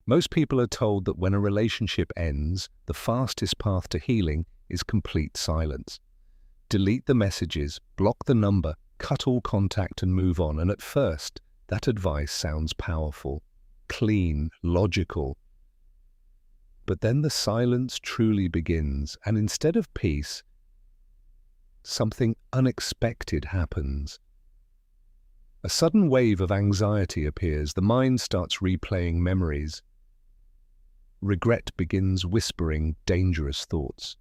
Most people are told that when a relationship ends, the fastest path to healing is complete silence. Delete the messages, block the number, cut all contact and move on. And at first, that advice sounds powerful, clean, logical. But then the silence truly begins, and instead of peace, something unexpected happens. A sudden wave of anxiety appears. The mind starts replaying memories. Regret begins whispering dangerous thoughts.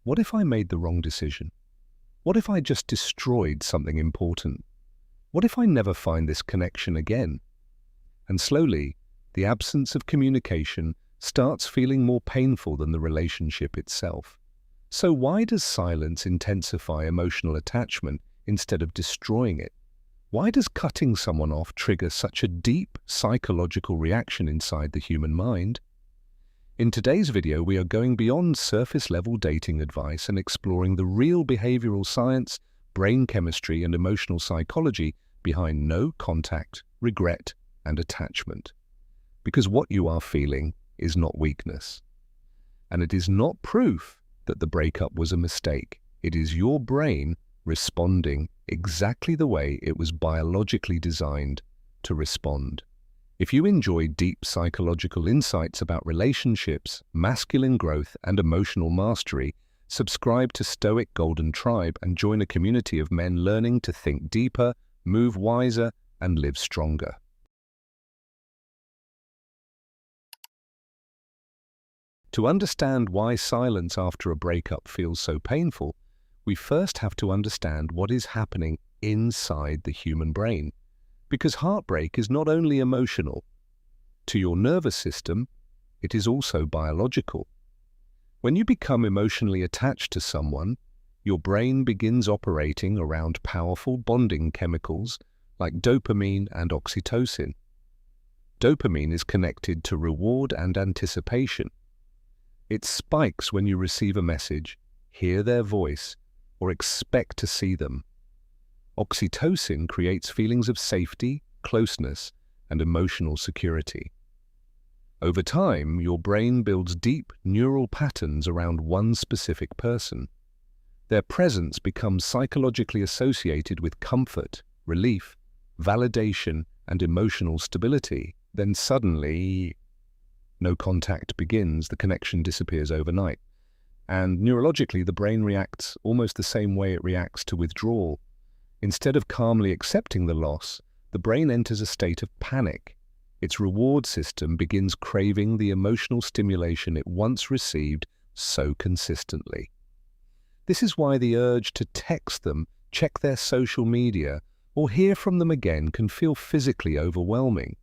What if I made the wrong decision? What if I just destroyed something important? What if I never find this connection again? And slowly, the absence of communication starts feeling more painful than the relationship itself. So why does silence intensify emotional attachment instead of destroying it? Why does cutting someone off trigger such a deep psychological reaction inside the human mind? In today's video, we are going beyond surface-level dating advice and exploring the real behavioral science, brain chemistry, and emotional psychology behind no contact, regret, and attachment. Because what you are feeling is not weakness. And it is not proof that the breakup was a mistake. It is your brain responding exactly the way it was biologically designed to respond. If you enjoy deep psychological insights about relationships, masculine growth, and emotional mastery, subscribe to Stoic Golden Tribe and join a community of men learning to think deeper, move wiser, and live stronger. To understand why silence after a breakup feels so painful, we first have to understand what is happening inside the human brain. Because heartbreak is not only emotional. To your nervous system, it is also biological. When you become emotionally attached to someone, your brain begins operating around powerful bonding chemicals like dopamine and oxytocin. Dopamine is connected to reward and anticipation. It spikes when you receive a message, hear their voice, or expect to see them. Oxytocin creates feelings of safety, closeness, and emotional security. Over time, your brain builds deep neural patterns around one specific person. Their presence becomes psychologically associated with comfort, relief, validation, and emotional stability. Then suddenly, no contact begins, the connection disappears overnight. And neurologically, the brain reacts almost the same way it reacts to withdrawal. Instead of calmly accepting the loss, the brain enters a state of panic. Its reward system begins craving the emotional stimulation it once received so consistently. This is why the urge to text them, check their social media, or hear from them again can feel physically overwhelming.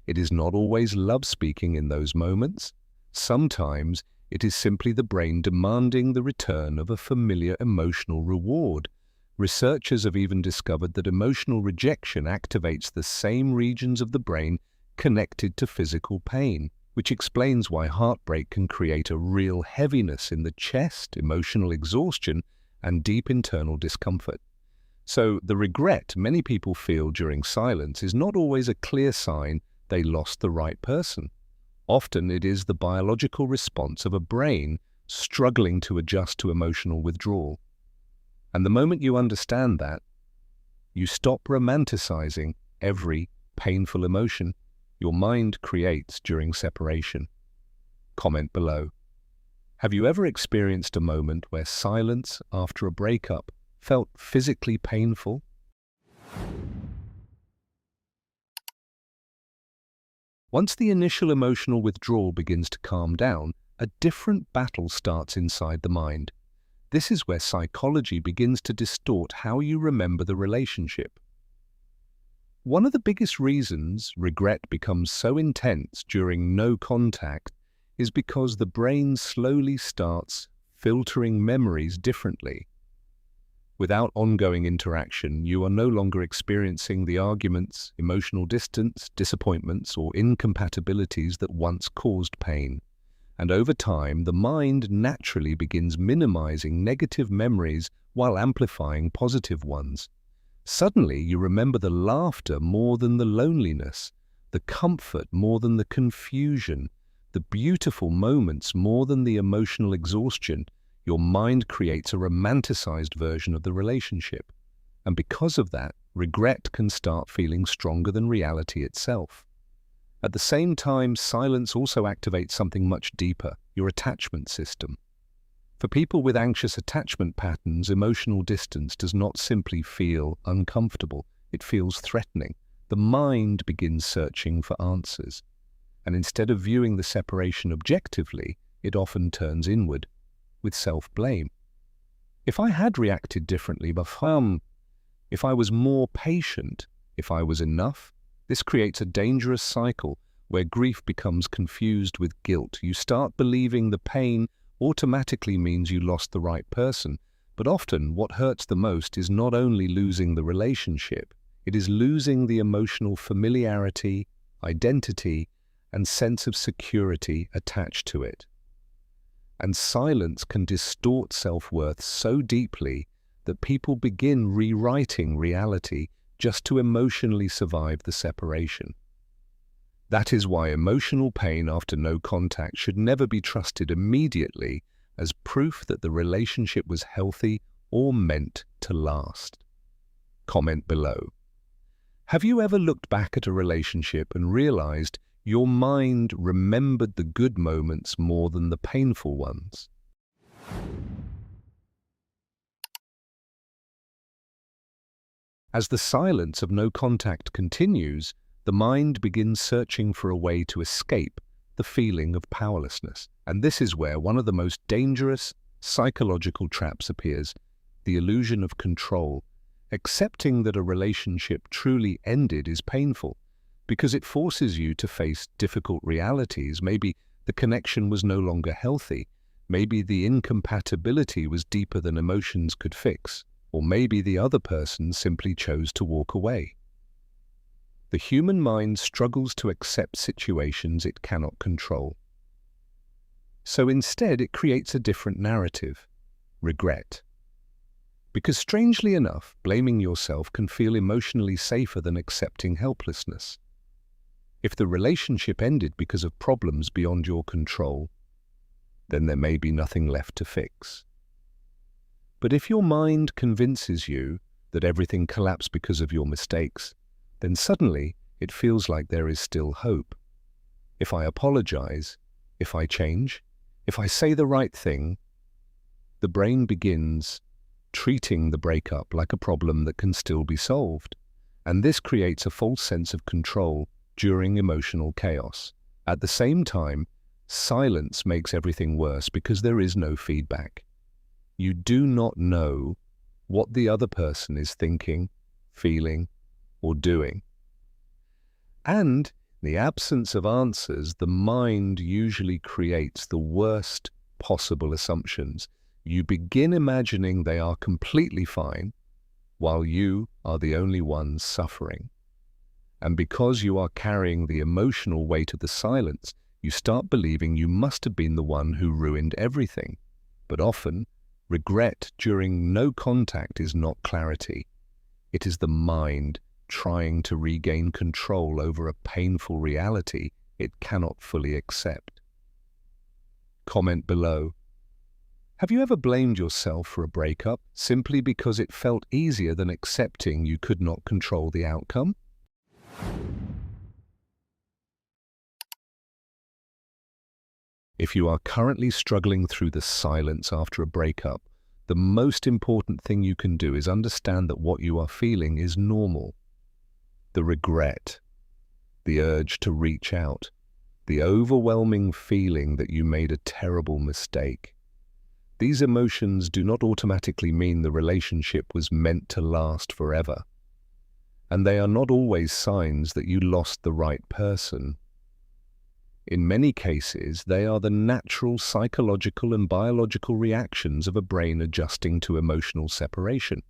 It is not always love speaking in those moments. Sometimes it is simply the brain demanding the return of a familiar emotional reward. Researchers have even discovered that emotional rejection activates the same regions of the brain connected to physical pain, which explains why heartbreak can create a real heaviness in the chest, emotional exhaustion, and deep internal discomfort. So the regret many people feel during silence is not always a clear sign they lost the right person. Often it is the biological response of a brain struggling to adjust to emotional withdrawal. And the moment you understand that, you stop romanticizing every painful emotion your mind creates during separation. Comment below. Have you ever experienced a moment where silence after a breakup felt physically painful? Once the initial emotional withdrawal begins to calm down, a different battle starts inside the mind. This is where psychology begins to distort how you remember the relationship. One of the biggest reasons regret becomes so intense during no contact is because the brain slowly starts filtering memories differently. Without ongoing interaction, you are no longer experiencing the arguments, emotional distance, disappointments, or incompatibilities that once caused pain. And over time, the mind naturally begins minimizing negative memories while amplifying positive ones. Suddenly, you remember the laughter more than the loneliness, the comfort more than the confusion, the beautiful moments more than the emotional exhaustion, your mind creates a romanticized version of the relationship. And because of that, regret can start feeling stronger than reality itself. At the same time, silence also activates something much deeper, your attachment system. For people with anxious attachment patterns, emotional distance does not simply feel uncomfortable, it feels threatening. The mind begins searching for answers. And instead of viewing the separation objectively, it often turns inward, with self-blame. If I had reacted differently, if I was more patient, if I was enough, this creates a dangerous cycle where grief becomes confused with guilt. You start believing the pain automatically means you lost the right person, but often what hurts the most is not only losing the relationship, it is losing the emotional familiarity, identity, and sense of security attached to it. And silence can distort self-worth so deeply that people begin rewriting reality just to emotionally survive the separation. That is why emotional pain after no contact should never be trusted immediately as proof that the relationship was healthy or meant to last. Comment below. Have you ever looked back at a relationship and realized your mind remembered the good moments more than the painful ones? As the silence of no contact continues, the mind begins searching for a way to escape the feeling of powerlessness. And this is where one of the most dangerous psychological traps appears, the illusion of control. Accepting that a relationship truly ended is painful because it forces you to face difficult realities. Maybe the connection was no longer healthy. Maybe the incompatibility was deeper than emotions could fix. Or maybe the other person simply chose to walk away. The human mind struggles to accept situations it cannot control. So instead, it creates a different narrative, regret. Because strangely enough, blaming yourself can feel emotionally safer than accepting helplessness. If the relationship ended because of problems beyond your control, then there may be nothing left to fix. But if your mind convinces you that everything collapsed because of your mistakes, then suddenly it feels like there is still hope. If I apologize, if I change, if I say the right thing, the brain begins treating the breakup like a problem that can still be solved. And this creates a false sense of control during emotional chaos. At the same time, silence makes everything worse because there is no feedback. You do not know what the other person is thinking, feeling, or doing. And in the absence of answers, the mind usually creates the worst possible assumptions. You begin imagining they are completely fine, while you are the only one suffering. And because you are carrying the emotional weight of the silence, you start believing you must have been the one who ruined everything. But often, regret during no contact is not clarity. It is the mind trying to regain control over a painful reality it cannot fully accept. Comment below. Have you ever blamed yourself for a breakup simply because it felt easier than accepting you could not control the outcome? If you are currently struggling through the silence after a breakup, the most important thing you can do is understand that what you are feeling is normal. The regret, the urge to reach out, the overwhelming feeling that you made a terrible mistake. These emotions do not automatically mean the relationship was meant to last forever. And they are not always signs that you lost the right person. In many cases, they are the natural psychological and biological reactions of a brain adjusting to emotional separation.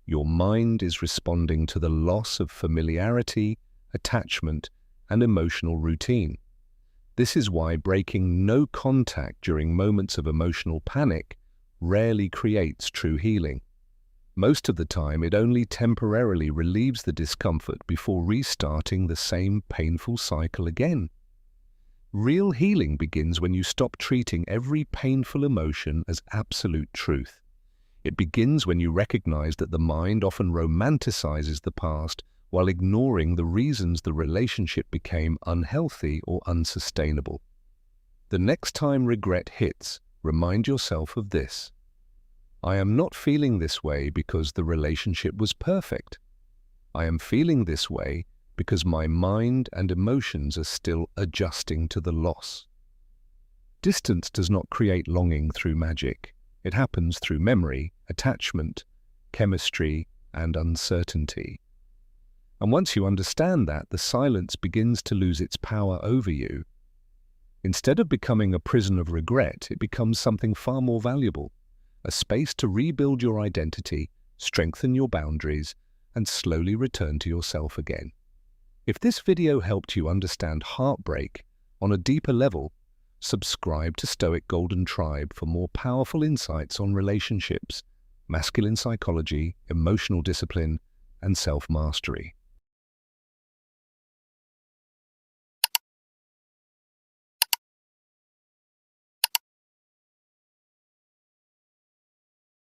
Your mind is responding to the loss of familiarity, attachment, and emotional routine. This is why breaking no contact during moments of emotional panic rarely creates true healing. Most of the time, it only temporarily relieves the discomfort before restarting the same painful cycle again. Real healing begins when you stop treating every painful emotion as absolute truth. It begins when you recognize that the mind often romanticizes the past while ignoring the reasons the relationship became unhealthy or unsustainable. The next time regret hits, remind yourself of this. I am not feeling this way because the relationship was perfect. I am feeling this way because my mind and emotions are still adjusting to the loss. Distance does not create longing through magic. It happens through memory, attachment, chemistry, and uncertainty. And once you understand that, the silence begins to lose its power over you. Instead of becoming a prison of regret, it becomes something far more valuable, a space to rebuild your identity, strengthen your boundaries, and slowly return to yourself again. If this video helped you understand heartbreak on a deeper level, subscribe to Stoic Golden Tribe for more powerful insights on relationships, masculine psychology, emotional discipline, and self-mastery.